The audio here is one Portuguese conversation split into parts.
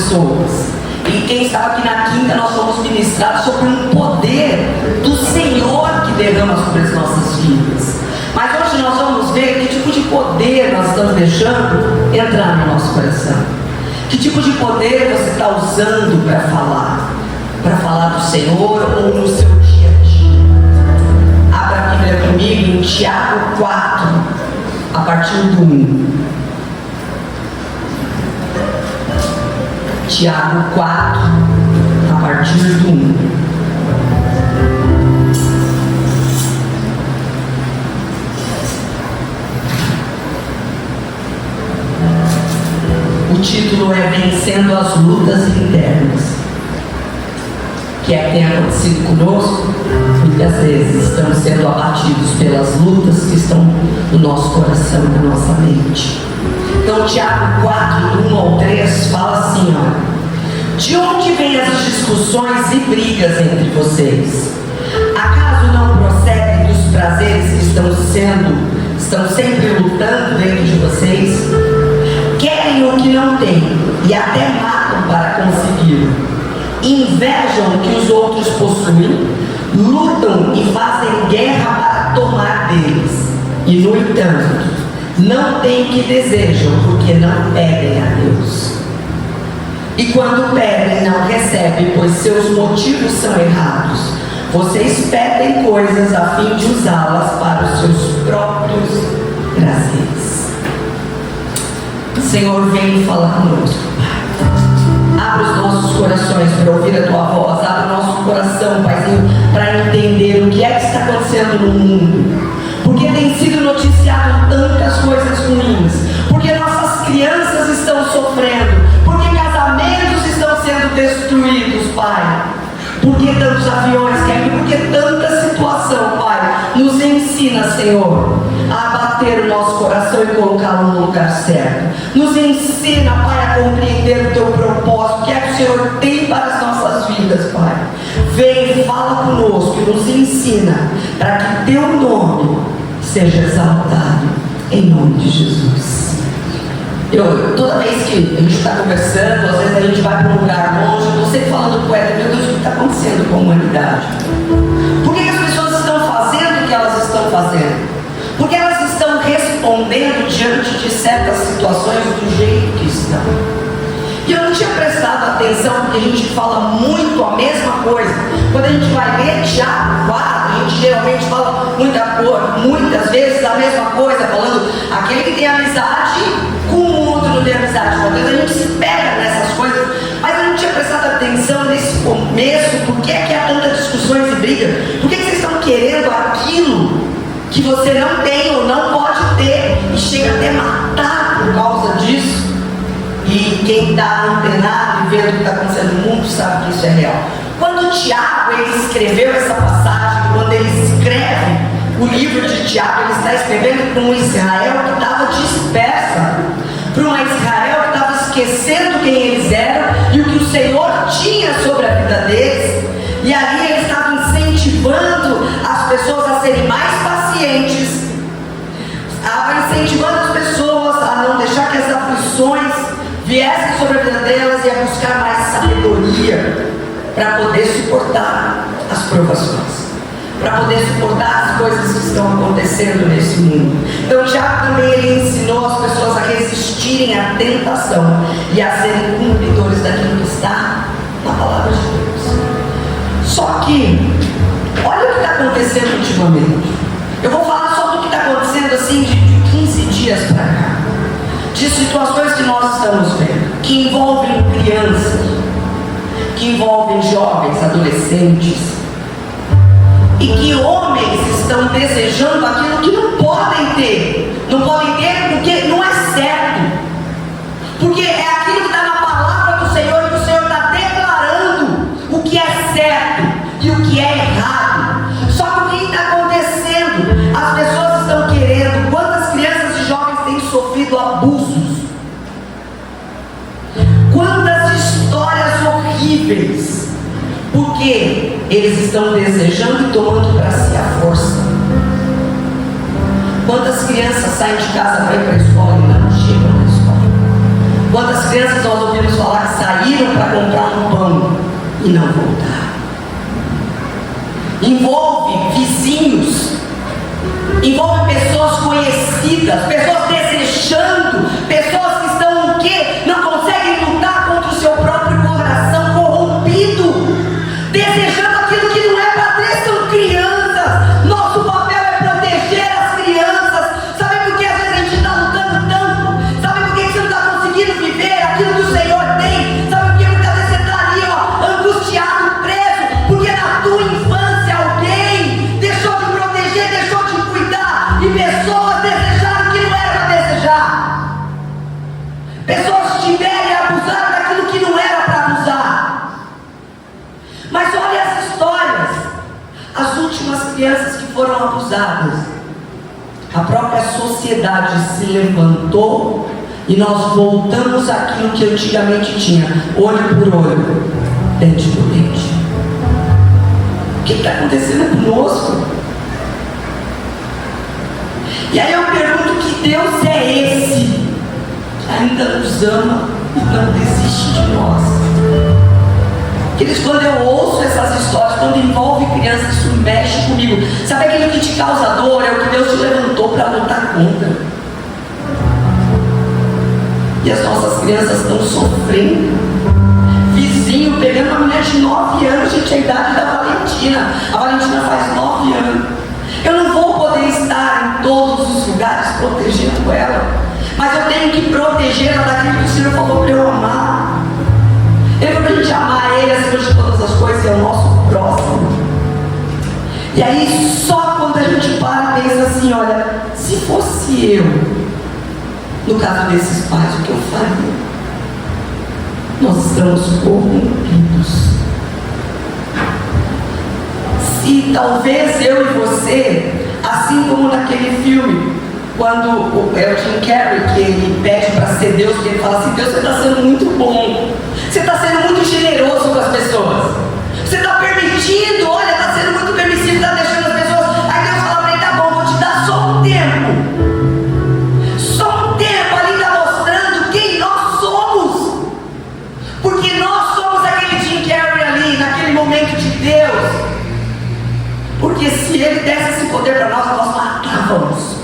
pessoas. E quem estava aqui na quinta, nós fomos ministrados sobre um poder do Senhor que derrama sobre as nossas vidas. Mas hoje nós vamos ver que tipo de poder nós estamos deixando entrar no nosso coração. Que tipo de poder você está usando para falar do Senhor ou no seu dia a dia. Abra a Bíblia comigo em Tiago 4, a partir do 1. Tiago 4, a partir do 1. O título é Vencendo as Lutas Internas. Que é o que tem acontecido conosco. Muitas vezes estamos sendo abatidos pelas lutas que estão no nosso coração e na nossa mente. Então Tiago 4, do 1 ao 3 fala assim, ó: de onde vêm as discussões e brigas entre vocês? Acaso não procedem dos prazeres que estão sempre lutando dentro de vocês? Querem o que não têm e até matam para conseguir. Invejam o que os outros possuem, lutam e fazem guerra para tomar deles. E no entanto, não têm o que desejam, porque não pedem a Deus. E quando pedem, não recebem, pois seus motivos são errados. Vocês pedem coisas a fim de usá-las para os seus próprios prazeres. Senhor, vem falar conosco. Abre os nossos corações para ouvir a Tua voz. Abre o nosso coração, Paizinho, para entender o que é que está acontecendo no mundo. Porque tem sido noticiado tantas coisas ruins. Porque nossas crianças estão sofrendo. Porque casamentos estão sendo destruídos, Pai. Porque tantos aviões caem. Porque tanta situação, Pai. Nos ensina, Senhor, a abater o nosso coração e colocá-lo no lugar certo. Nos ensina, Pai, a compreender o Teu propósito. O que é que o Senhor tem para as nossas vidas, Pai. Vem, fala conosco e nos ensina para que Teu nome seja exaltado, em nome de Jesus. Toda vez que a gente está conversando, às vezes a gente vai para um lugar longe, eu estou sempre falando com ela, meu Deus, o que está acontecendo com a humanidade? Por que as pessoas estão fazendo o que elas estão fazendo? Porque elas estão respondendo diante de certas situações do jeito que estão. E eu não tinha prestado atenção, porque a gente fala muito a mesma coisa. Quando a gente vai ler Tiago 4, a gente geralmente fala muitas vezes a mesma coisa, falando aquele que tem amizade com o outro não tem amizade. Às vezes a gente se pega nessas coisas, mas eu não tinha prestado atenção nesse começo. Por que é que há tantas discussões e brigas? Por que vocês estão querendo aquilo que você não tem ou não pode ter e chega até matar por causa disso? E quem está antenado e vendo o que está acontecendo no mundo sabe que isso é real. Quando Tiago ele escreveu essa passagem, quando ele escreve o livro de Tiago, ele está escrevendo para um Israel que estava dispersa, para uma Israel que estava esquecendo quem eles eram e o que o Senhor tinha sobre a vida deles. E ali ele estava incentivando as pessoas a serem mais pacientes, estava incentivando as pessoas a não deixar que as aflições viessem sobre a vida delas e a buscar mais sabedoria para poder suportar as provações, para poder suportar as coisas que estão acontecendo nesse mundo. Então Tiago também ele ensinou as pessoas a resistirem à tentação e a serem cumpridores daquilo que está na palavra de Deus. Só que olha o que está acontecendo ultimamente. Eu vou falar só do que está acontecendo assim de 15 dias para cá, de situações que nós estamos vendo, que envolvem crianças, que envolvem jovens, adolescentes, e que homens estão desejando aquilo que não podem ter porque não é certo, porque é aquilo que está na palavra do Senhor, e o Senhor está declarando o que é certo e o que é errado. Só que o que está acontecendo? As pessoas estão querendo. Quantas crianças e jovens têm sofrido abusos? Quantas histórias horríveis? Porque eles estão desejando e tomando para si a força. Quantas crianças saem de casa para ir para a escola e não chegam na escola? Quantas crianças nós ouvimos falar que saíram não voltar. Envolve vizinhos, envolve pessoas conhecidas, pessoas desejando, pessoas que estão o quê? Não conseguem lutar contra o seu próprio coração corrompido, desejando aquilo que não é para ter. São crianças. Nosso papel é proteger as crianças. Sabe por que às vezes a gente está lutando tanto? Sabe por que você não está conseguindo viver aquilo que o Senhor tem? Sabe por que muitas vezes você está ali, angustiado, preso? Porque na tua infância alguém deixou de proteger, deixou de cuidar, e pessoas desejaram o que não era para desejar. Pessoas tiveram e abusaram daquilo que não era para abusar. Mas olha as histórias. As últimas crianças que foram abusadas, a própria sociedade se levantou e nós voltamos àquilo que antigamente tinha: olho por olho, dente por dente. O que está acontecendo conosco? E aí eu pergunto: que Deus é esse que ainda nos ama e não desiste de nós? Queridos, quando eu ouço essas histórias, quando envolve crianças, isso mexe comigo. Sabe aquilo que te causa dor? É o que Deus te levantou para lutar contra. E as nossas crianças estão sofrendo. Vizinho pegando uma mulher de 9 anos, gente, a idade da Valentina. A Valentina faz 9 anos. Eu não vou poder estar em todos os lugares protegendo ela, mas eu tenho que protegê-la daquilo que o Senhor falou para eu amar. Ele falou para a gente amar Ele acima de todas as coisas, é o nosso próximo. E aí, só quando a gente para e pensa assim: olha, se fosse eu, no caso desses pais, o que eu faria? Nós estamos corrompidos. Se talvez eu e você, assim como naquele filme, quando é o Jim Carrey, que ele pede para ser Deus, que ele fala assim: Deus, você está sendo muito bom, você está sendo muito generoso com as pessoas, você está permitindo, olha, está sendo muito permissivo, está deixando as pessoas. Aí Deus fala para ele: tá bom, vou te dar só um tempo, ali está mostrando quem nós somos, porque nós somos aquele Jim Carrey ali, naquele momento de Deus. Porque se Ele desse esse poder para nós, nós matávamos.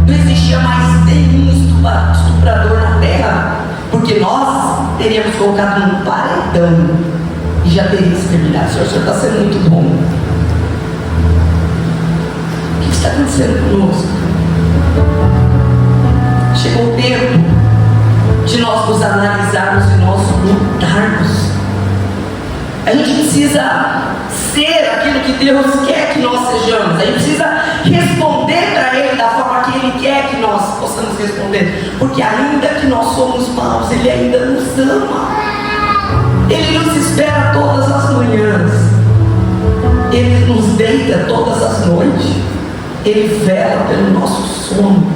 Não existia mais nenhum estuprador na terra, porque nós teríamos colocado num paredão e já teria exterminado. O Senhor está sendo muito bom. O que está acontecendo conosco? Chegou o tempo de nós nos analisarmos e nós lutarmos. A gente precisa ser aquilo que Deus quer que nós sejamos. A gente precisa responder para Ele da forma que Ele quer que nós possamos responder. Porque ainda que nós somos maus, Ele ainda nos ama. Ele nos espera todas as manhãs. Ele nos deita todas as noites. Ele vela pelo nosso sono.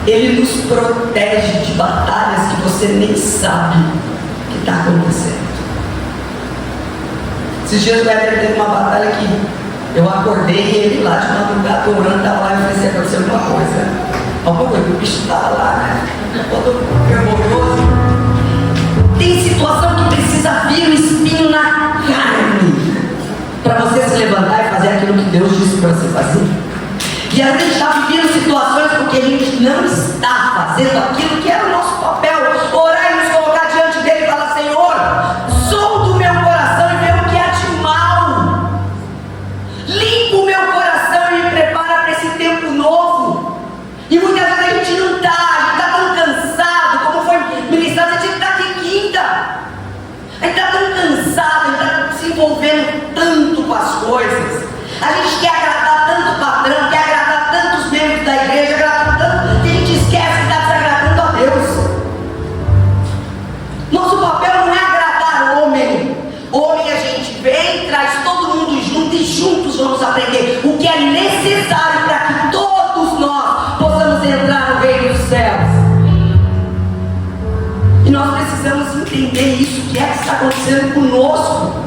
Ele nos protege de batalhas que você nem sabe que está acontecendo. Esses dias o Éder teve uma batalha que eu acordei e ele lá de madrugada orando, estava lá e eu falei assim: aconteceu alguma coisa. Alguma coisa, o bicho estava lá, né? Todo fervoroso. Tem situação que precisa vir um espinho na carne para você se levantar e fazer aquilo que Deus disse para você fazer. E a gente está vivendo situações porque a gente não está fazendo aquilo que era o nosso papel. Orar e nos colocar diante dele e falar: Senhor, sou do meu coração e vê o que há de mal. Limpa o meu coração e me prepara para esse tempo novo. E muitas vezes a gente não está, a gente está tão cansado, como foi ministrado, a gente está aqui quinta. A gente está tão cansado, a gente está se envolvendo tanto com as coisas. A gente quer agradar tanto o patrão, quer agradar tantos membros da igreja, agradar tanto, que a gente esquece que está desagradando a Deus. Nosso papel não é agradar o homem. Homem, a gente vem, traz todo mundo junto e juntos vamos aprender o que é necessário para que todos nós possamos entrar no reino dos céus. E nós precisamos entender isso, o que é que está acontecendo conosco.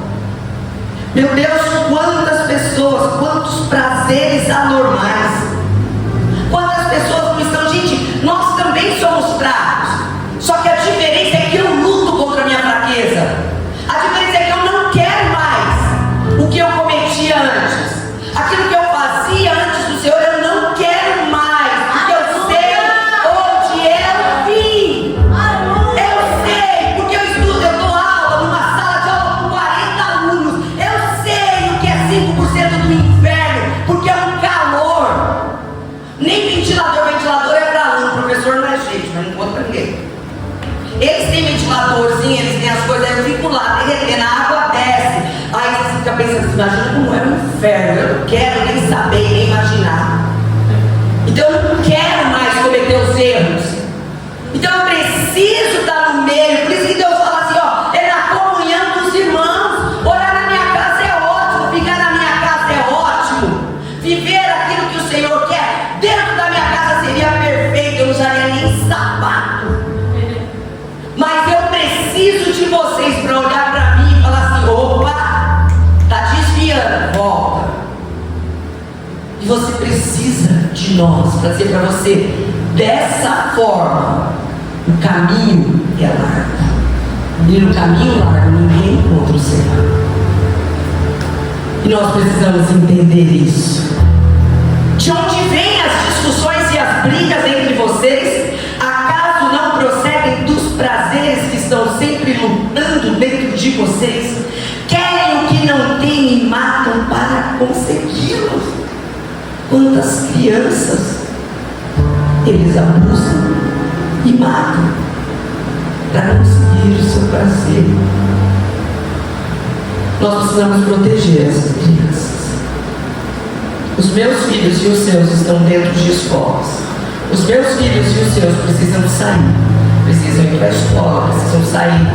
Meu Deus, quantas pessoas, quantos prazeres anormais, quantas pessoas não estão. Gente, nós também somos fracos, só que a diferença é que eu luto contra a minha fraqueza. A diferença serena, a água desce. Aí você fica pensando, imagina como é o inferno. Eu não quero nem saber, nem imaginar. Então eu não quero mais cometer os erros. Então eu preciso estar no meio. Por isso que Deus fala assim, ó, é na comunhão dos irmãos. Orar na minha casa é ótimo, ficar na minha casa é ótimo, viver aquilo que o Senhor quer dentro da minha casa seria perfeito, eu não usaria nem sapato. Mas eu preciso de vocês para olhar para mim e falar assim, opa, está desviando, volta. E você precisa de nós para dizer para você, dessa forma, o caminho é largo. E no caminho largo ninguém encontra o Senhor. E nós precisamos entender isso. De onde vêm as discussões e as brigas entre vocês? Acaso não procedem dos prazeres que estão sempre lutando dentro de vocês? Querem o que não têm e matam para consegui-lo. Quantas crianças eles abusam e matam para conseguir o seu prazer. Nós precisamos proteger essas crianças. Os meus filhos e os seus estão dentro de escolas. Os meus filhos e os seus precisam sair, precisam ir para a escola, precisam sair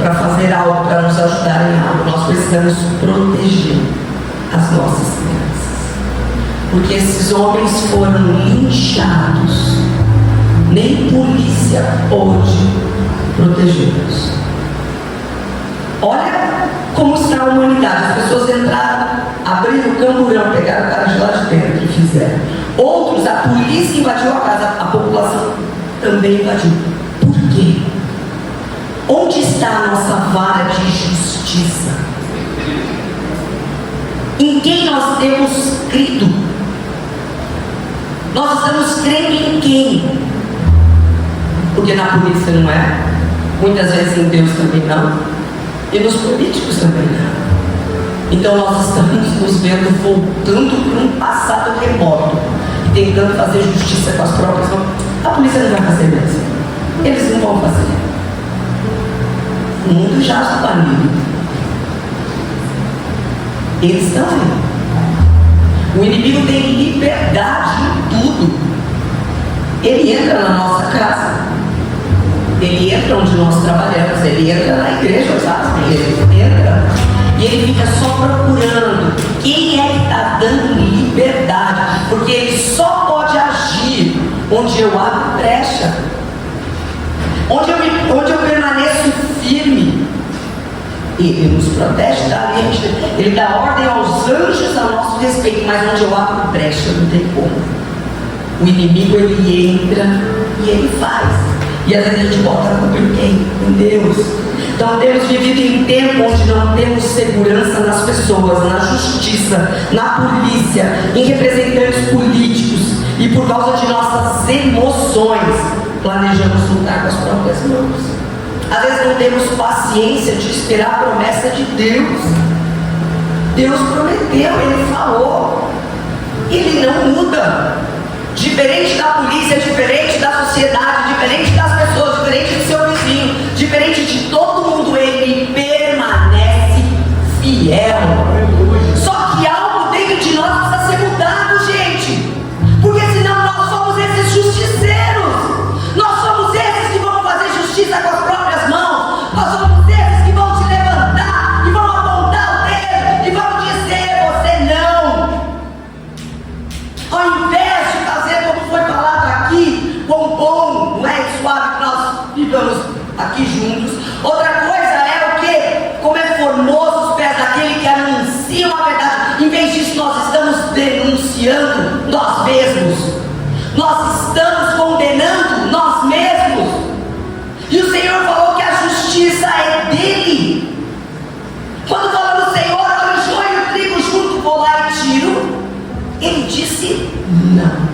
para fazer algo, para nos ajudar em algo. Nós precisamos proteger as nossas crianças, porque esses homens foram linchados. Nem polícia pode protegê-los. Olha como está a humanidade. As pessoas entraram, abriram o camburão, pegaram o cara de lá de dentro e fizeram. Outros, a polícia invadiu a casa, a população também invadiu. Por quê? Onde está a nossa vara de justiça? Em quem nós temos crido? Nós estamos crendo em quem? Porque na polícia não é, muitas vezes em Deus também não, e nos políticos também não. Então nós estamos nos vendo voltando para um passado remoto, tentando fazer justiça com as próprias mãos. A polícia não vai fazer mesmo, eles não vão fazer. O mundo já está banido. Eles estão aí. O inimigo tem liberdade em tudo. Ele entra na nossa casa, ele entra onde nós trabalhamos, ele entra na igreja, sabe? Ele entra e ele fica só procurando quem é que está dando liberdade, porque ele só pode agir onde eu abro brecha, onde eu permaneço firme. Ele nos protege, tá? Ele dá ordem aos anjos a nosso respeito, mas onde eu abro brecha não tem como. O inimigo, ele entra e ele faz. E às vezes a gente bota a culpa em quem? Em Deus. Então temos vivido em tempo onde não temos segurança nas pessoas, na justiça, na polícia, em representantes políticos, e por causa de nossas emoções planejamos lutar com as próprias mãos. Às vezes não temos paciência de esperar a promessa de Deus. Deus prometeu, Ele falou, Ele não muda. Diferente da polícia, diferente da sociedade, diferente das pessoas, diferente do seu vizinho, diferente de todo mundo, Ele permanece fiel. Só que algo dentro de nós precisa ser mudado, gente, porque senão nós somos esses justiceiros. Nós somos esses que vão fazer justiça com as próprias mãos. Nós somos esses que vão se levantar e vão apontar o dedo e vão dizer: você não. Ao invés de fazer como foi falado aqui, com bom, não é suave, que nós vivamos aqui juntos. Outra coisa é o que? Como é formoso os pés daquele que anuncia a verdade. Em vez disso, nós estamos denunciando nós mesmos. Nós estamos condenando nós mesmos. E o Senhor falou que a justiça é dele. Quando falamos, Senhor, olha o joio e o trigo junto, vou lá e tiro, Ele disse não.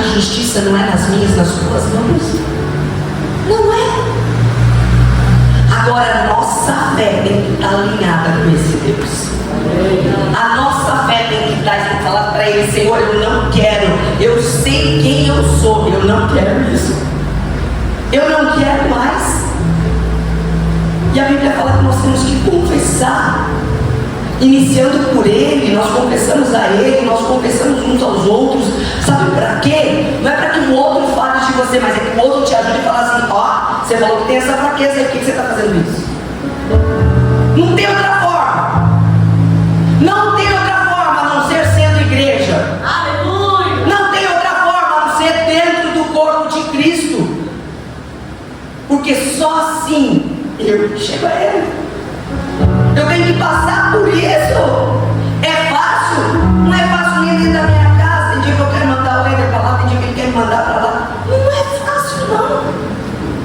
A justiça não é nas minhas, nas tuas mãos. Não é. Agora a nossa fé tem que estar alinhada com esse Deus. A nossa fé tem que estar, tem que falar para Ele: Senhor, eu não quero, eu sei quem eu sou, eu não quero isso. Eu não quero mais. E a Bíblia fala que nós temos que confessar. Iniciando por Ele, nós confessamos a Ele, nós confessamos uns aos outros. Sabe para quê? Não é para que o outro fale de você, mas é que o outro te ajude e fale assim: ó, você falou que tem essa fraqueza aí, por que você está fazendo isso? Não tem outra forma. Não tem outra forma a não ser sendo igreja. Aleluia! Não tem outra forma a não ser dentro do corpo de Cristo. Porque só assim eu chego a Ele. Eu tenho que passar por isso. É fácil? Não é fácil nem dentro da minha casa. Tem dia que eu quero mandar o Éder para lá, tem dia que ele quer me mandar para lá. Não é fácil não.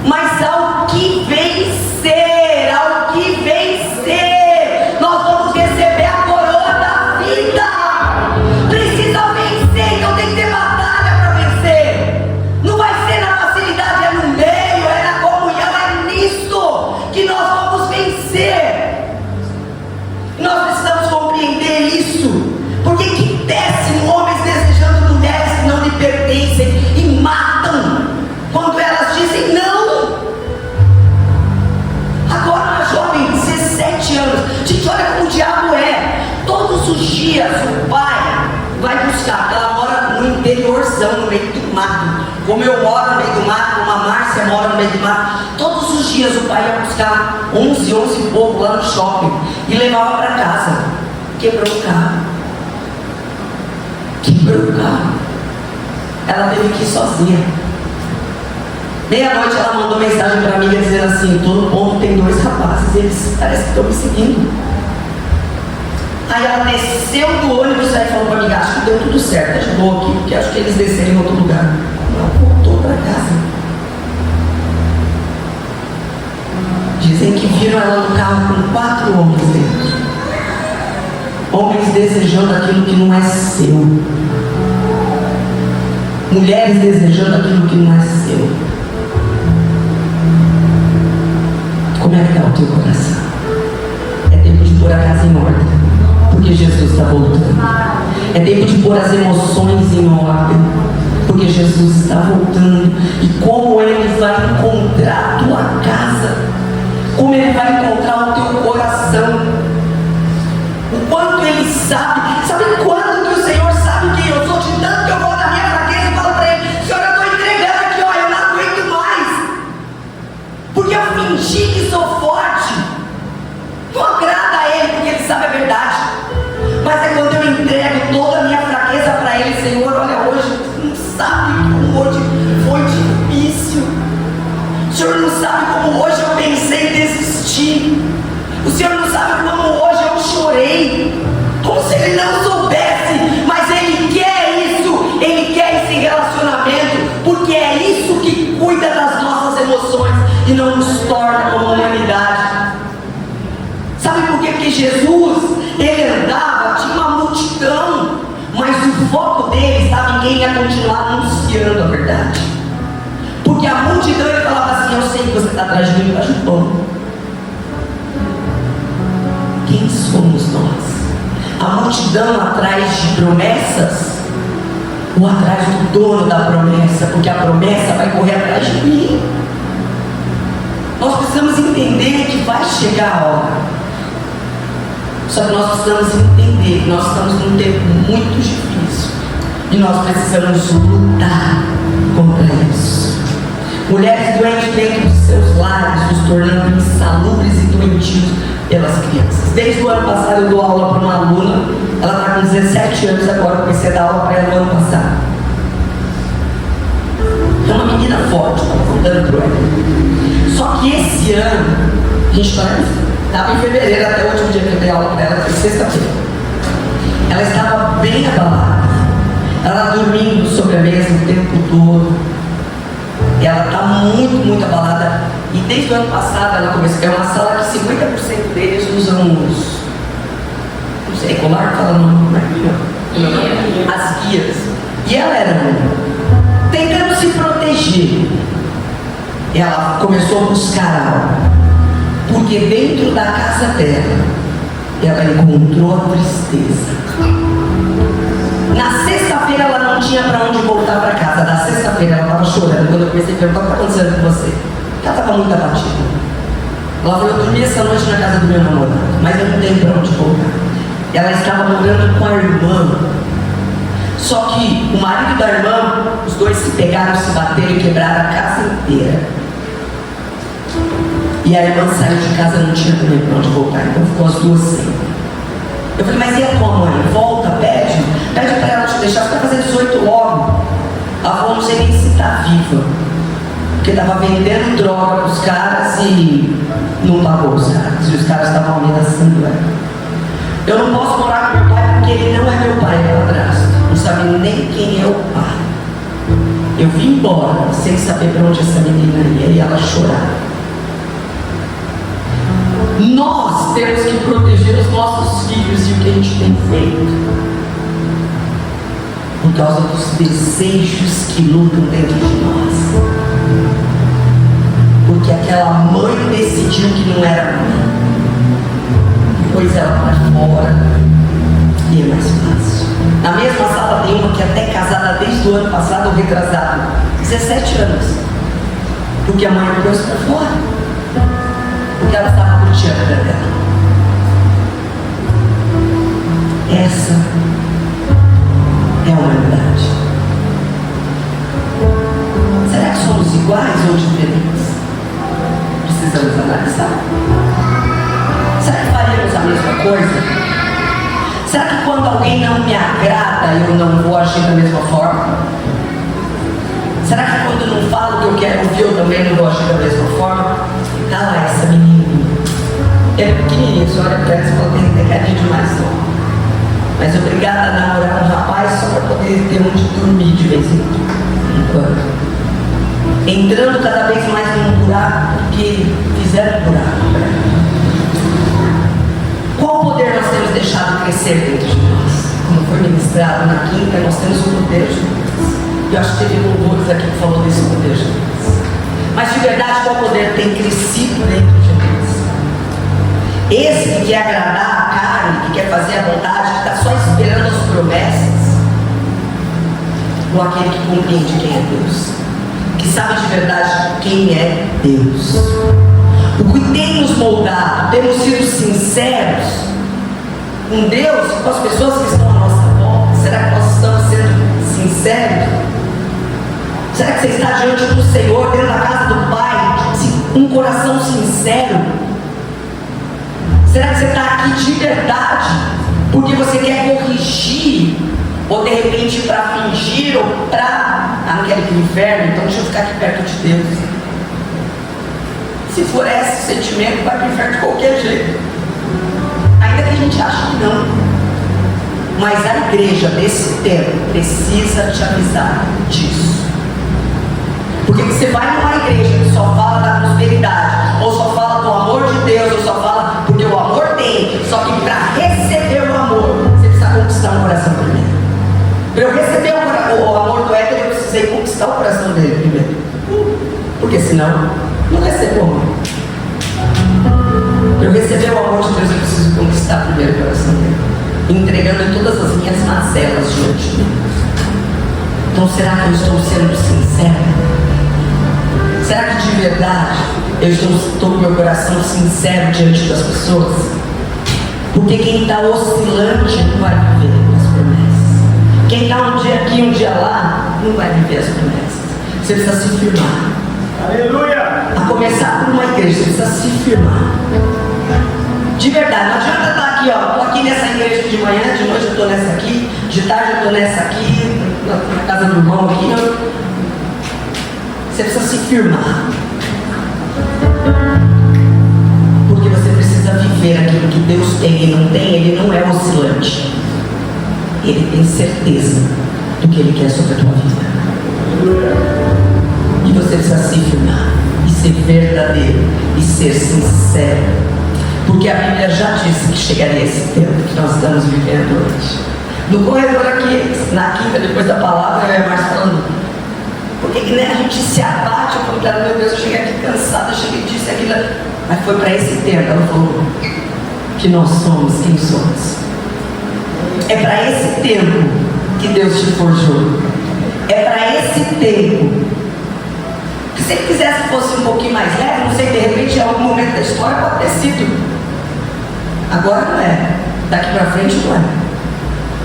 Mas ao que vencer, ao que vencer, nós vamos receber a coroa da vida. Precisa vencer, então tem que ter batalha para vencer. Não vai ser na facilidade, é no meio, é na comunhão, é nisso que nós vamos vencer. Nós precisamos compreender isso. Porque que desce homens desejando mulheres que não lhe pertencem e matam quando elas dizem não. Agora uma jovem, 17 anos. Gente, olha como o diabo é. Todos os dias o pai vai buscar. Ela mora no interiorzão, no meio do mato. Como eu moro no meio do mato, como a Márcia mora no meio do mato. Todos os dias o pai ia buscar 11 e pouco lá no shopping e levava para casa. Quebrou o carro. Quebrou o carro. Ela teve que ir sozinha. Meia-noite ela mandou mensagem para a amiga dizendo assim: tô no ponto, tem 2 rapazes, eles parecem que estão me seguindo. Aí ela desceu do ônibus e falou para a amiga: acho que deu tudo certo, eu já vou aqui, porque acho que eles desceram em outro lugar. Ela voltou para casa. Dizem que viram ela no carro com 4 homens dentro. Homens desejando aquilo que não é seu. Mulheres desejando aquilo que não é seu. Como é que está o teu coração? É tempo de pôr a casa em ordem, porque Jesus está voltando. É tempo de pôr as emoções em ordem, porque Jesus está voltando. E como Ele vai encontrar a tua casa, como Ele vai encontrar o teu coração, o quanto Ele sabe. Sabe quando que o Senhor sabe quem eu sou? De tanto que eu vou na minha fraqueza e falo para Ele: Senhor, eu estou entregando aqui, ó, eu não aguento mais, porque eu fingi que sou forte. Não agrada a Ele, porque Ele sabe a verdade. Mas é quando eu entrego toda a minha fraqueza para Ele: Senhor, olha, hoje você não sabe como hoje foi difícil. O Senhor não sabe como hoje eu pensei em desistir. O Senhor não sabe como hoje eu chorei, como se Ele não soubesse. Mas Ele quer isso, Ele quer esse relacionamento, porque é isso que cuida das nossas emoções e não nos torna como humanidade. Sabe por quê? Porque Jesus, Ele andava, tinha uma multidão, mas o foco dele estava em quem ia continuar anunciando a verdade. Porque a multidão, ele falava assim: eu sei que você está atrás de mim, mas não. Quem somos nós? A multidão atrás de promessas, ou atrás do dono da promessa? Porque a promessa vai correr atrás de mim. Nós precisamos entender que vai chegar a hora. Só que nós precisamos entender que nós estamos num tempo muito difícil e nós precisamos lutar contra isso. Mulheres doentes dentro dos seus lares, nos tornando insalubres e doentios pelas crianças. Desde o ano passado eu dou aula para uma aluna. Ela está com 17 anos agora, eu comecei a dar aula para ela no ano passado. É uma menina forte, estava contando para ela. Só que esse ano, a gente estava em fevereiro, até o último dia que eu dei aula para ela, foi sexta-feira. Ela estava bem abalada. Ela dormindo sobre a mesa o tempo todo. Ela está muito abalada. E desde o ano passado ela começou. É uma sala que 50% deles usam os, não sei, colar, fala não, as guias. E ela era tentando se proteger. Ela começou a buscar algo, porque dentro da casa dela ela encontrou a tristeza. Na sexta-feira ela não tinha para onde voltar para casa. Na sexta-feira ela estava chorando. Quando eu comecei a perguntar: o que está acontecendo com você? Ela estava muito abatida. Ela falou: eu dormi essa noite na casa do meu namorado, mas eu não tenho para onde voltar. Ela estava morando com a irmã. Só que o marido da irmã, os dois se pegaram, se bateram e quebraram a casa inteira. E a irmã saiu de casa, não tinha também para onde voltar, então ficou as duas sem. Eu falei: mas e a tua mãe? Volta, pede para ela te deixar, você vai fazer 18 logo. Ela falou: não sei nem se está viva, porque estava vendendo droga para os caras e não pagou os caras, e os caras estavam ameaçando ela. Eu não posso morar com meu pai porque ele não é meu pai, é padrasto, não sabe nem quem é o pai. Eu vim embora sem saber para onde essa menina ia e ela chorava. Nós temos que proteger os nossos filhos e o que a gente tem feito, por causa dos desejos que lutam dentro de nós. Porque aquela mãe decidiu que não era mãe, depois ela vai fora e é mais fácil. Na mesma sala tem uma que até casada desde o ano passado ou retrasado, 17 anos, porque a mãe trouxe para fora, porque ela estava curtindo a vida dela. Essa é a humanidade. Será que somos iguais ou diferentes? Precisamos analisar. Será que faríamos a mesma coisa? Será que quando alguém não me agrada, eu não vou agir da mesma forma? Será que quando eu não falo o que eu quero ouvir, eu também não vou agir da mesma forma? Tá lá essa menina. Ela é pequenininha, você olha pra ela e fala: tem carinho demais, não. Mas obrigada a namorar um rapaz só para poder ter onde dormir de vez em quando. Entrando cada vez mais num buraco, porque fizeram buraco. Qual poder nós temos deixado crescer dentro de nós? Como foi ministrado na quinta, nós temos o poder de Deus. Eu acho que teve louvores aqui que falou desse poder de Deus. Mas de verdade, qual poder tem crescido dentro de nós? Esse que quer agradar a carne, que quer fazer a vontade, que está só esperando as promessas, ou aquele que compreende quem é Deus, que sabe de verdade quem é Deus? O que tem nos moldado? Temos sido sinceros com Deus, com as pessoas que estão à nossa volta? Será que nós estamos sendo sinceros? Será que você está diante do Senhor, dentro da casa do Pai, com um coração sincero? Será que você está aqui de verdade porque você quer corrigir, ou de repente para fingir, ou para... não quero ir para o inferno, então deixa eu ficar aqui perto de Deus. Se for esse sentimento, vai para o inferno de qualquer jeito, ainda que a gente ache que não. Mas a igreja desse tempo precisa te avisar disso. Porque você vai numa igreja que só fala da prosperidade, ou só fala do amor de Deus, ou só fala porque o amor tem, só que para receber o amor, você precisa conquistar um coração primeiro. Para eu receber o amor do hétero, eu precisei conquistar o coração dele primeiro. Porque senão, não recebo o amor. Para eu receber o amor de Deus, eu preciso conquistar primeiro o coração dele, entregando todas as minhas mazelas diante de Deus. Então será que eu estou sendo sincero? Será que de verdade eu estou com meu coração sincero diante das pessoas? Porque quem está oscilante não vai viver as promessas. Quem está um dia aqui, um dia lá, não vai viver as promessas. Você precisa se firmar. Aleluia! A começar por uma igreja, você precisa se firmar. De verdade, não adianta estar aqui, ó. Estou aqui nessa igreja de manhã, de noite eu estou nessa aqui, de tarde eu estou nessa aqui, na casa do irmão aqui. Você precisa se firmar. Porque você precisa viver aquilo que Deus tem e não tem. Ele não é oscilante. Ele tem certeza do que Ele quer sobre a tua vida. E você precisa se firmar e ser verdadeiro e ser sincero. Porque a Bíblia já disse que chegaria esse tempo que nós estamos vivendo hoje. No corredor aqui, na quinta, depois da palavra, eu ia mais falando. Porque que nem a gente se abate, eu falo: meu Deus, eu cheguei aqui cansada, eu cheguei disso e aquilo. Mas foi para esse tempo, ela falou, que nós somos quem somos. É para esse tempo que Deus te forjou. É para esse tempo Se ele quisesse que fosse um pouquinho mais leve, não sei, de repente em algum momento da história pode ter sido. Agora não é, daqui para frente não é.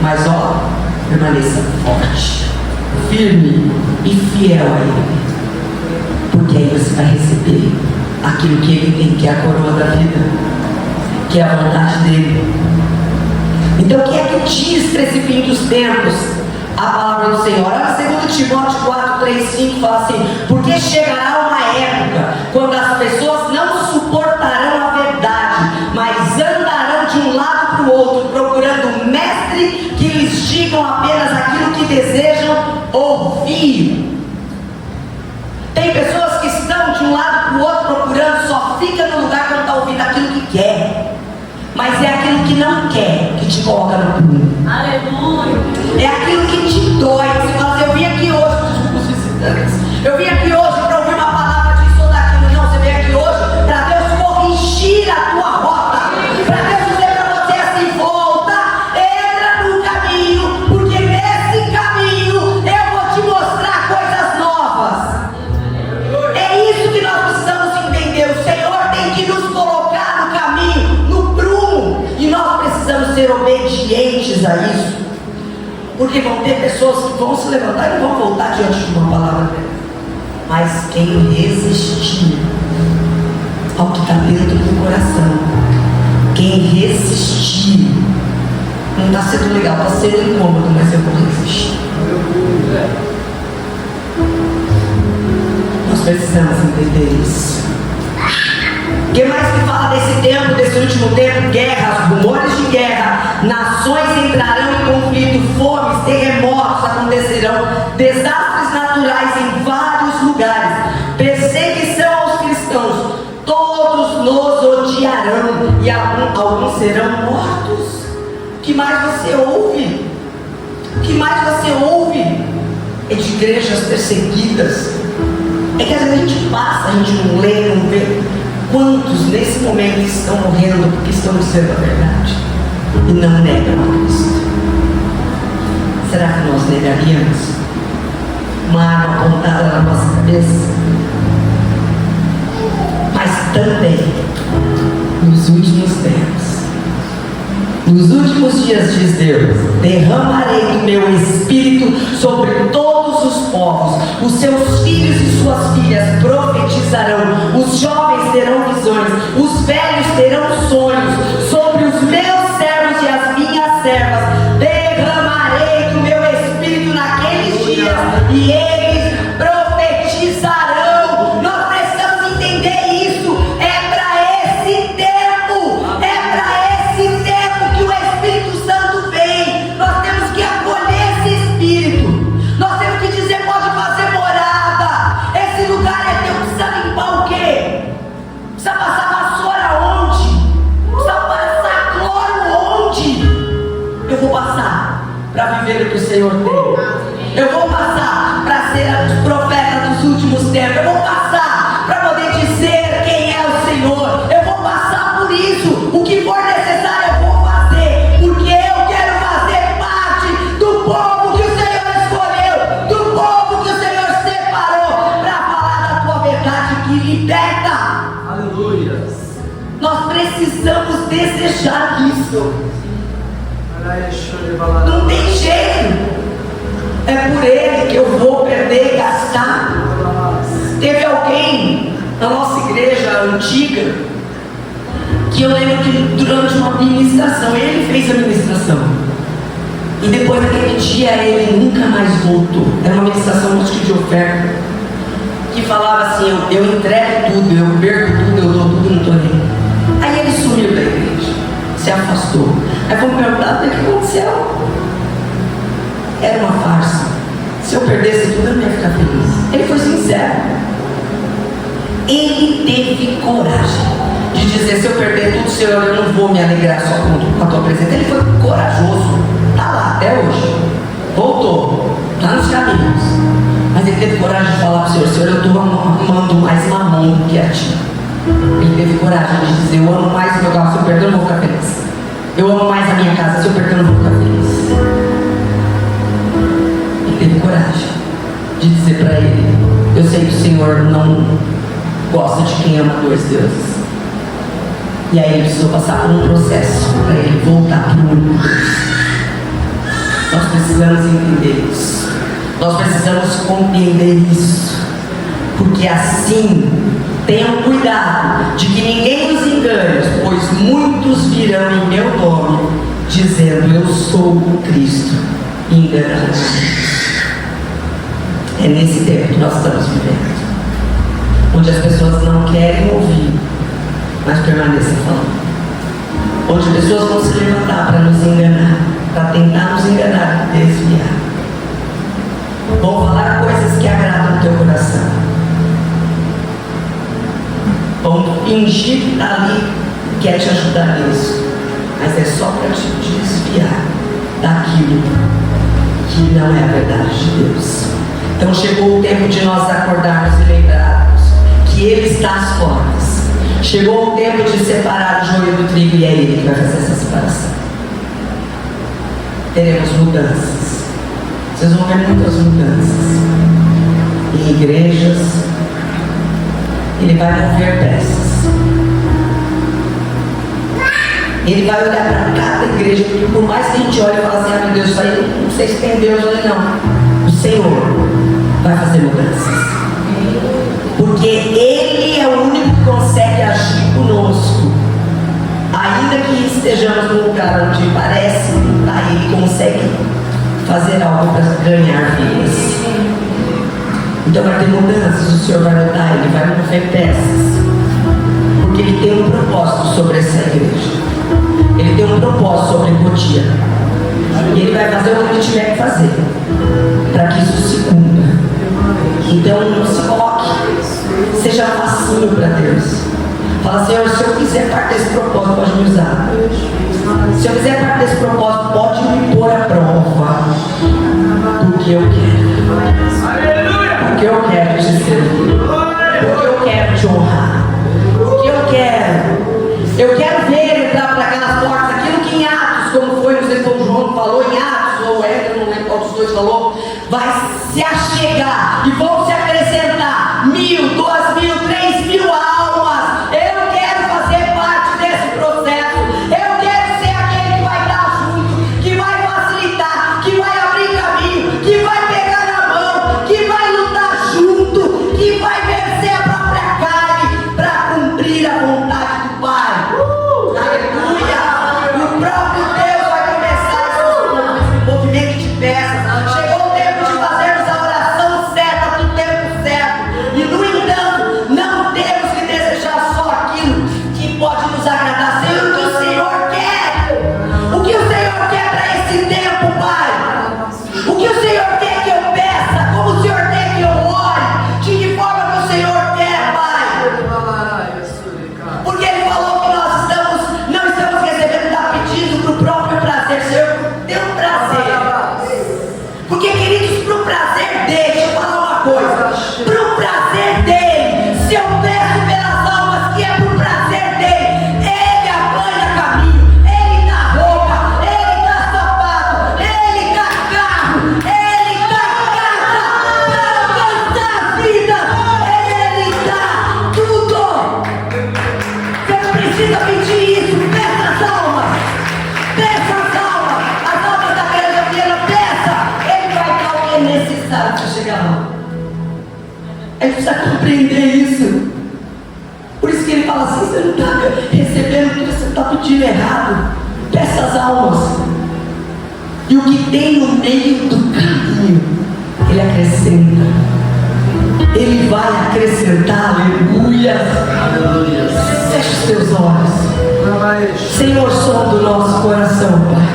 Mas ó, permaneça forte, firme e fiel a Ele, porque aí você vai receber aquilo que Ele tem, que é a coroa da vida, que é a vontade dEle. Então o que é que diz para esse fim dos tempos a palavra do Senhor? Olha, 2 Timóteo 4, 3, 5 fala assim: porque chegará uma época quando as pessoas não suportarão a verdade, mas andarão de um lado para o outro, procurando um mestre que lhes digam apenas aquilo que desejam ouvir. Tem pessoas que estão de um lado para o outro procurando, só fica no lugar quando está ouvindo aquilo que quer. Mas é aquilo que não quer que te coloca no prumo. Aleluia. É aquilo que te dói. Você fala assim: eu vim aqui hoje, desculpa os visitantes, eu vim aqui hoje para ouvir uma palavra disso ou daquilo. Não, você veio aqui hoje para Deus corrigir a tua rota, para Deus dizer para você assim: volta, entra no caminho, porque nesse caminho eu vou te mostrar coisas novas. É isso que nós precisamos entender. O Senhor tem que nos colocar no caminho, no prumo, e nós precisamos ser obedientes a isso. Porque vão ter pessoas que vão se levantar e vão voltar diante de uma palavra dela. Mas quem resistir ao que está dentro do coração, quem resistir, não está sendo legal, está sendo incômodo, mas eu vou resistir. Nós precisamos entender isso. O que mais que fala desse tempo, desse último tempo? Guerras, rumores de guerra, nações entrarão em conflito, fomes, terremotos acontecerão, desastres naturais em vários lugares, perseguição aos cristãos, todos nos odiarão e alguns serão mortos. O que mais você ouve? O que mais você ouve é de igrejas perseguidas. É que às vezes a gente passa, a gente não lê, não vê. Quantos nesse momento estão morrendo porque estão dizendo a verdade e não negam a Cristo? Será que nós negaríamos uma arma apontada na nossa cabeça? Mas também, nos últimos tempos, nos últimos dias, diz Deus, derramarei do meu Espírito sobre todos os povos. Os seus filhos e suas filhas profetizarão, os jovens terão visões, os velhos terão sonhos. Sobre os meus servos e as minhas servas derramarei do meu Espírito naqueles dias, e eles profetizarão. Nós precisamos entender isso. É para esse tempo, é para esse tempo que o Espírito Santo vem. Nós temos que acolher esse Espírito. Nós temos que dizer: pode fazer morada. Esse lugar é teu. Precisa limpar o quê? Precisa passar vassoura onde? Precisa passar cloro onde? Eu vou passar para viver o que o Senhor tem. Eu vou passar para ser a profeta dos últimos tempos. Eu vou passar para poder dizer quem é o Senhor. Eu vou passar por isso. O que for necessário eu vou fazer, porque eu quero fazer parte do povo que o Senhor escolheu, do povo que o Senhor separou para falar da tua verdade que liberta. Aleluia. Nós precisamos desejar isso. Não tem jeito. É por Ele que eu vou perder e gastar. Teve alguém na nossa igreja antiga que eu lembro que durante uma ministração, ele fez a ministração, e depois daquele dia ele nunca mais voltou. Era uma ministração de oferta, que falava assim: eu entrego tudo, eu perco tudo, eu dou tudo, não estou nem. Aí ele sumiu da igreja, se afastou. Aí vamos perguntar: o que aconteceu? Era uma farsa. Se eu perdesse tudo, eu não ia ficar feliz. Ele foi sincero. Ele teve coragem de dizer: se eu perder tudo, Senhor, eu não vou me alegrar só com a tua presença. Ele foi corajoso. Está lá até hoje. Voltou. Está nos caminhos. Mas ele teve coragem de falar para o Senhor: Senhor, eu estou amando mais mamão do que a ti. Ele teve coragem de dizer: eu amo mais o meu carro, se eu perder, eu não vou ficar feliz. Eu amo mais a minha casa, se eu perder, eu não vou ficar feliz. Ele teve coragem de dizer para ele: Eu sei que o Senhor não gosta de quem ama dois deuses. E aí ele precisou passar por um processo para ele voltar para o único Deus. Nós precisamos entender isso. Nós precisamos compreender isso. Porque assim, tenham cuidado de que ninguém nos engane, pois muitos virão em meu nome, dizendo: eu sou o Cristo, e enganarão. É nesse tempo que nós estamos vivendo, onde as pessoas não querem ouvir, mas permaneçam falando. Onde pessoas vão se levantar para nos enganar, para tentar nos enganar e desviar. Vão falar coisas que agradam o teu coração. Vão fingir que está ali, quer te ajudar nisso, mas é só para te desviar daquilo que não é a verdade de Deus. Então chegou o tempo de nós acordarmos e lembrarmos que Ele está às portas. Chegou o tempo de separar o joio do trigo, e é Ele que vai fazer essa separação. Teremos mudanças. Vocês vão ver muitas mudanças em igrejas. Ele vai mover peças. Ele vai olhar para cada igreja, porque por mais que a gente olhe e fale assim: ah, meu Deus, isso aí não sei se tem Deus ali, não. O Senhor vai fazer mudanças, porque Ele é o único que consegue agir conosco. Ainda que estejamos num lugar onde parece que tá, Ele consegue fazer algo para ganhar vidas. Então vai ter mudanças, o Senhor vai mudar, Ele vai mover peças, porque Ele tem um propósito sobre essa igreja. Ele tem um propósito sobre a Cotia, e Ele vai fazer o que Ele tiver que fazer para que isso se cumpra. Então não se coloque, seja facinho para Deus. Fala: Senhor, se eu fizer parte desse propósito, pode me usar. Se eu fizer parte desse propósito, pode me pôr à prova, porque eu quero. Porque eu quero te servir, porque eu quero te honrar, porque eu quero ver Ele entrar para aquelas portas, aquilo que em Atos, como foi, não sei se o João falou em Atos, ou Éder, não lembro qual dos dois falou, vai se achegar e vão se acrescentar 1.000, 2.000, 3.000 almas. Eu quero fazer parte desse processo. Eu quero ser aquele que vai estar junto, que vai facilitar, que vai abrir caminho, que vai pegar na mão, que vai lutar junto, que vai vencer a própria carne para cumprir a vontade do Pai. Aleluia! O próprio Deus vai começar esse movimento de peças. Chegou o tempo de fazermos a oração certa no tempo certo. E no entanto, não temos que desejar só aquilo que pode nos agradar. Senhor, o que o Senhor quer? O que o Senhor quer para esse tempo, Pai? O que o Senhor quer que eu peça? Como o Senhor quer que eu ore? De que forma que o Senhor quer, Pai? Porque Ele falou que nós não estamos recebendo, está pedindo para o próprio prazer. Senhor, dê um prazer. Porque, queridos, para o prazer dele, deixa eu falar uma coisa. Para o prazer dele, se eu peço pelas almas, que é por prazer dele, Ele apanha caminho, Ele dá roupa, Ele dá sapato, Ele dá carro, Ele dá casa para alcançar a vida, Ele dá tudo. Você não precisa pedir isso. Peça as almas, peça as almas da grande pequena, peça. Ele vai dar o que é necessário para chegar lá. A gente precisa compreender isso. Por isso que ele fala assim: você não está recebendo o que você está pedindo errado. Peça as almas. E o que tem no meio do caminho, Ele acrescenta. Ele vai acrescentar. Aleluia. Feche os teus olhos. Senhor, som do nosso coração, Pai.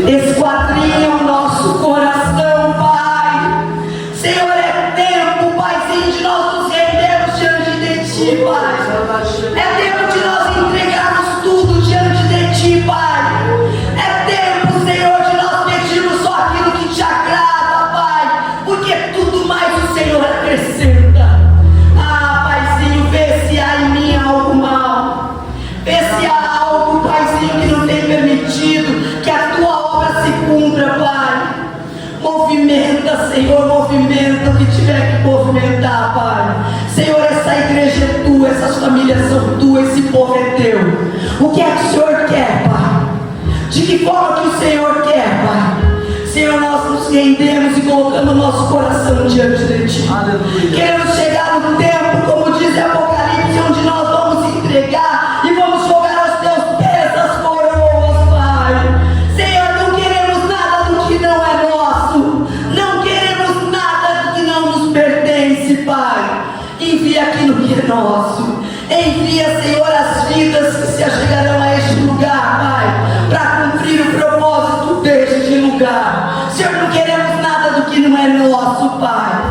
Esquadrinha o nosso coração, Pai. Senhor, é tempo, Paizinho, de nós nos rendermos diante de Ti, Pai. É tempo de nós entregarmos tudo diante de Ti, Pai. É tempo, Senhor, de nós pedirmos só aquilo que Te agrada, Pai. Porque tudo mais o Senhor acrescenta. Ah, Paizinho, vê se há em mim algo mal. Vê se há algo, Paizinho, que não tem permitido que a Tua obra se cumpra, Pai. movimentar, Pai. Senhor, essa igreja é tua, essas famílias são tuas, esse povo é teu. O que é que o Senhor quer, Pai? De que forma que o Senhor quer, Pai? Senhor, nós nos rendemos e colocamos nosso coração diante de Ti. Aleluia. Queremos chegar no tempo, como diz Apocalipse, onde nós vamos entregar e vamos jogar aos Teus pés as coroas, Pai. Senhor, não queremos nada do que não é nosso. Não queremos nada do que não nos pertence, Pai. Envia aquilo que é nosso. Envia, Senhor, as vidas que se achegarão a este lugar, Pai, para cumprir o propósito deste lugar. Senhor, não queremos nada do que não é nosso, Pai.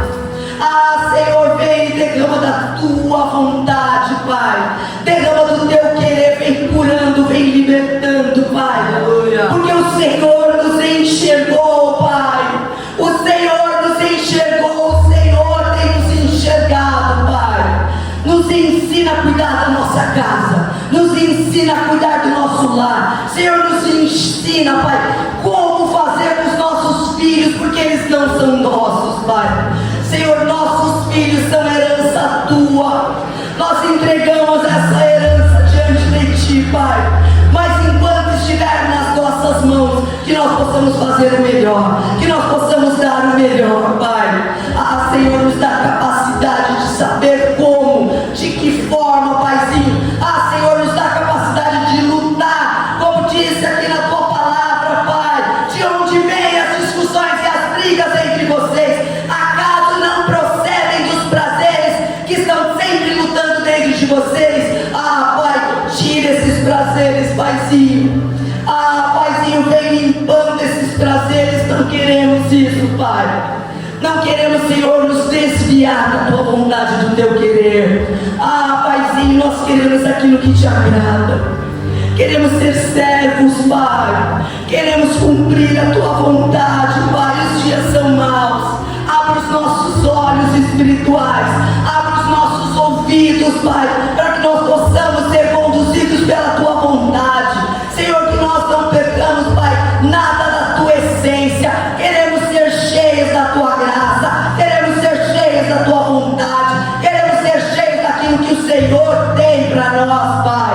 Ah, Senhor, vem e derrama da Tua vontade, Pai. Derrama do Teu querer, vem curando, vem libertando, Pai. Aleluia. Porque o Senhor nos enxergou, Pai. O Senhor nos enxergou, o Senhor tem nos enxergado, Pai. Nos ensina a cuidar da nossa casa, nos ensina a cuidar do nosso lar. Senhor, nos ensina, Pai, como fazer com os nossos filhos, porque eles não são nossos, Pai. Senhor, nossos filhos são herança Tua. Nós entregamos essa herança diante de Ti, Pai. Mas enquanto estiver nas nossas mãos, que nós possamos fazer o melhor, que nós possamos dar o melhor, Pai. Ah, Senhor, nos dá capacidade de saber como, de que forma, Paizinho. Ah, Senhor, nos dá capacidade de lutar, como disse aqui na Tua palavra, Pai. De onde vêm as discussões e as brigas entre vocês? Acaso não procedem dos prazeres que estão sempre lutando dentro de vocês? Ah, Pai, tira esses prazeres, Paizinho. Ah, Paizinho, vem limpando esses prazeres. Não queremos isso, Pai. Não queremos, Senhor, nos desviar da Tua vontade, do Teu querer. Ah, Paizinho, nós queremos aquilo que Te agrada. Queremos ser servos, Pai. Queremos cumprir a Tua vontade, Pai. Os dias são maus. Abra os nossos olhos espirituais. Abra os nossos ouvidos, Pai, para que nós possamos ser conduzidos pela Tua vontade. Senhor, que nós não percamos, Pai, nada da Tua essência. Queremos ser cheios da Tua graça. Queremos ser cheios da Tua vontade. Queremos ser cheios daquilo que o Senhor tem para nós, Pai.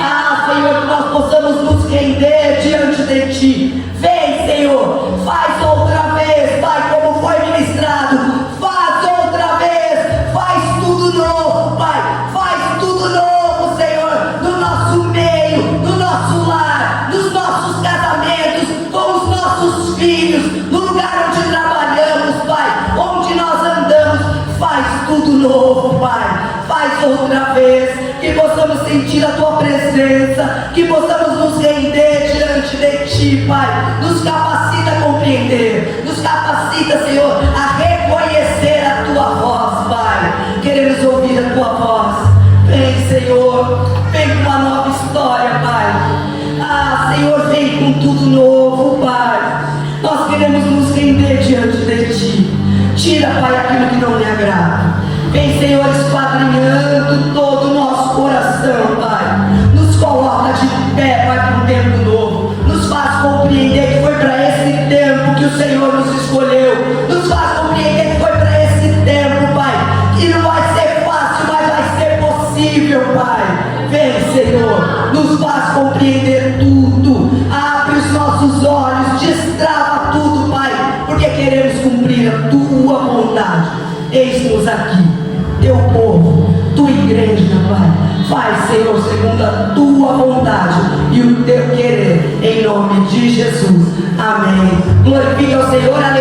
Ah, Senhor, que nós possamos nos render diante de Ti. Vem, Senhor, faz outra vez, Pai, como foi ministrado. Faz outra vez, faz tudo novo, Pai. Faz tudo novo, Senhor, no nosso meio, no nosso lar, nos nossos casamentos, com os nossos filhos, no lugar onde trabalhamos, Pai, onde nós andamos. Faz tudo novo, Pai. Faz outra vez, que possamos sentir a Tua presença, que possamos nos render diante de Ti, Pai. Nos capacita a compreender, nos capacita, Senhor, a reconhecer a Tua voz, Pai. Queremos ouvir a Tua voz. Vem, Senhor, vem com uma nova história, Pai. Ah, Senhor, vem com tudo novo, Pai. Nós queremos nos render diante de Ti. Tira, Pai, aquilo que não me agrada. Vem, Senhor, esquadrinhando todo o nosso coração, Pai. Nos coloca de pé, Pai, para um tempo novo. Nos faz compreender que foi para esse tempo que o Senhor nos escolheu. Nos faz compreender que foi para esse tempo, Pai, que não vai ser fácil, mas vai ser possível, Pai. Vem, Senhor, nos faz compreender tudo. Abre os nossos olhos, destrava tudo, Pai, porque queremos cumprir a Tua vontade. Eis-nos aqui, Teu povo, Tua igreja, Pai. Faz, Senhor, segundo a Tua vontade e o Teu querer, em nome de Jesus. Amém. Glorifique ao Senhor, aleluia.